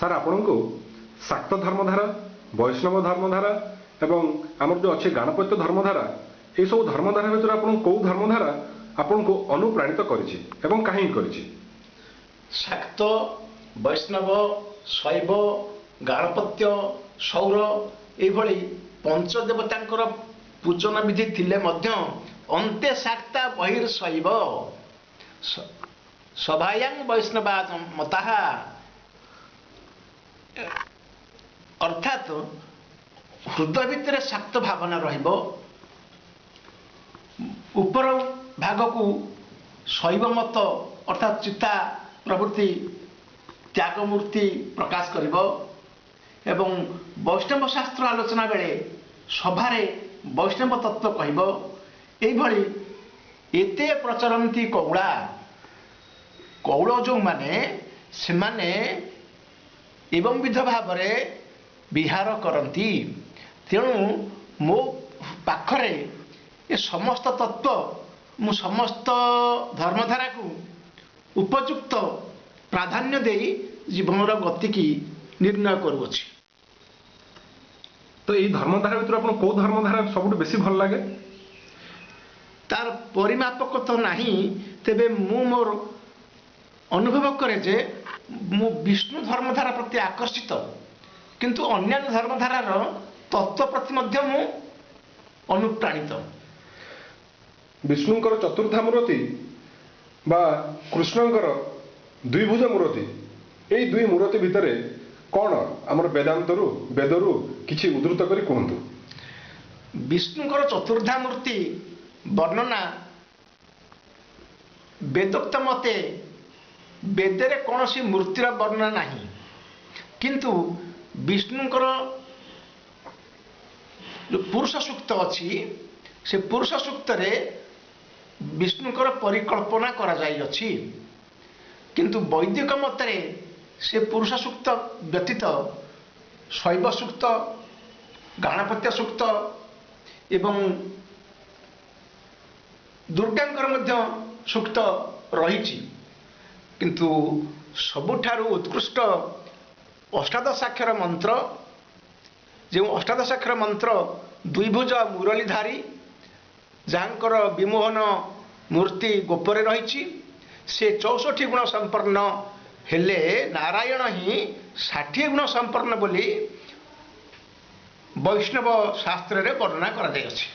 Sir ଆପଣଙ୍କୁ ଶାକ୍ତ ଧର୍ମଧାରା, ବୈଷ୍ଣବ ଧର୍ମଧାରା ଏବଂ ଆମର ଯେଉଁ ଅଛି ଗାଣପତ୍ୟ ଧର୍ମଧାରା, ଏସବୁ ଧର୍ମଧାରା ଭିତରେ ଆପଣଙ୍କୁ କେଉଁ ଧର୍ମଧାରା ଆପଣଙ୍କୁ ଅନୁପ୍ରାଣିତ କରିଛି ଏବଂ କାହିଁକି କରିଛି? ଶାକ୍ତ, ବୈଷ୍ଣବ, ଶୈବ, ଗାଣପତ୍ୟ, ସୌର ଏଇଭଳି ପଞ୍ଚଦେବତାଙ୍କର ପୂଜନ ବିଧି ଥିଲେ ମଧ୍ୟ ଅନ୍ତେ ଶାକ୍ତା ବହିର୍ ଶୈବ ସଭାୟାଂ ବୈଷ୍ଣବା ମତାଃ, ଅର୍ଥାତ ହୃଦୟ ଭିତରେ ଶାକ୍ତ ଭାବନା ରହିବ, ଉପର ଭାଗକୁ ଶୈବ ମତ ଅର୍ଥାତ୍ ଚିତା ପ୍ରଭୃତି ତ୍ୟାଗ ମୂର୍ତ୍ତି ପ୍ରକାଶ କରିବ ଏବଂ ବୈଷ୍ଣବ ଶାସ୍ତ୍ର ଆଲୋଚନା ବେଳେ ସଭାରେ ବୈଷ୍ଣବ ତତ୍ତ୍ୱ କହିବ। ଏଇଭଳି ଏତେ ପ୍ରଚରନ୍ତି କୌଳା, କୌଳ ଯେଉଁମାନେ ସେମାନେ ଏବଂ ବିଧ ଭାବରେ ବିହାର କରନ୍ତି। ତେଣୁ ମୋ ପାଖରେ ଏ ସମସ୍ତ ତତ୍ତ୍ୱ, ମୁଁ ସମସ୍ତ ଧର୍ମଧାରାକୁ ଉପଯୁକ୍ତ ପ୍ରାଧାନ୍ୟ ଦେଇ ଜୀବନର ଗତିକି ନିର୍ଣ୍ଣୟ କରୁଅଛି। ତ ଏଇ ଧର୍ମଧାରା ଭିତରୁ ଆପଣ କେଉଁ ଧର୍ମଧାରା ସବୁଠୁ ବେଶୀ ଭଲ ଲାଗେ? ତାର ପରିମାପକ ତ ନାହିଁ, ତେବେ ମୁଁ ମୋର ଅନୁଭବ କରେ ଯେ ମୁଁ ବିଷ୍ଣୁ ଧର୍ମଧାରା ପ୍ରତି ଆକର୍ଷିତ, କିନ୍ତୁ ଅନ୍ୟାନ୍ୟ ଧର୍ମଧାରାର ତତ୍ତ୍ୱ ପ୍ରତି ମଧ୍ୟ ମୁଁ ଅନୁପ୍ରାଣିତ। ବିଷ୍ଣୁଙ୍କର ଚତୁର୍ଦ୍ଧା ମୂରତି ବା କୃଷ୍ଣଙ୍କର ଦ୍ୱିଭୁଜ ମୂରତି, ଏଇ ଦୁଇ ମୂରତି ଭିତରେ କ'ଣ ଆମର ବେଦରୁ କିଛି ଉଦ୍ଧୃତ କରି କୁହନ୍ତୁ। ବିଷ୍ଣୁଙ୍କର ଚତୁର୍ଦ୍ଧା ମୂର୍ତ୍ତି ବର୍ଣ୍ଣନା ବେଦୋକ୍ତ ମତେ ବେଦରେ କୌଣସି ମୂର୍ତ୍ତିର ବର୍ଣ୍ଣନା ନାହିଁ, କିନ୍ତୁ ବିଷ୍ଣୁଙ୍କର ଯେଉଁ ପୁରୁଷ ସୂକ୍ତ ଅଛି ସେ ପୁରୁଷ ସୂକ୍ତରେ ବିଷ୍ଣୁଙ୍କର ପରିକଳ୍ପନା କରାଯାଇଅଛି, କିନ୍ତୁ ବୈଦିକ ମତରେ ସେ ପୁରୁଷ ସୂକ୍ତ ବ୍ୟତୀତ ଶୈବ ସୂକ୍ତ, ଗାଣପତ୍ୟ ସୂକ୍ତ ଏବଂ ଦୁର୍ଗାଙ୍କର ମଧ୍ୟ ସୂକ୍ତ ରହିଛି। କିନ୍ତୁ ସବୁଠାରୁ ଉତ୍କୃଷ୍ଟ ଅଷ୍ଟାଦଶାକ୍ଷର ମନ୍ତ୍ର, ଯେଉଁ ଅଷ୍ଟାଦଶାକ୍ଷର ମନ୍ତ୍ର ଦ୍ୱିଭୁଜ ମୁରଲୀଧାରୀ, ଯାହାଙ୍କର ବିମୋହନ ମୂର୍ତ୍ତି ଗୋପରେ ରହିଛି, ସେ 64 ଗୁଣ ସମ୍ପନ୍ନ ହେଲେ ନାରାୟଣ ହିଁ 60 ଗୁଣ ସମ୍ପନ୍ନ ବୋଲି ବୈଷ୍ଣବ ଶାସ୍ତ୍ରରେ ବର୍ଣ୍ଣନା କରାଯାଇଅଛି।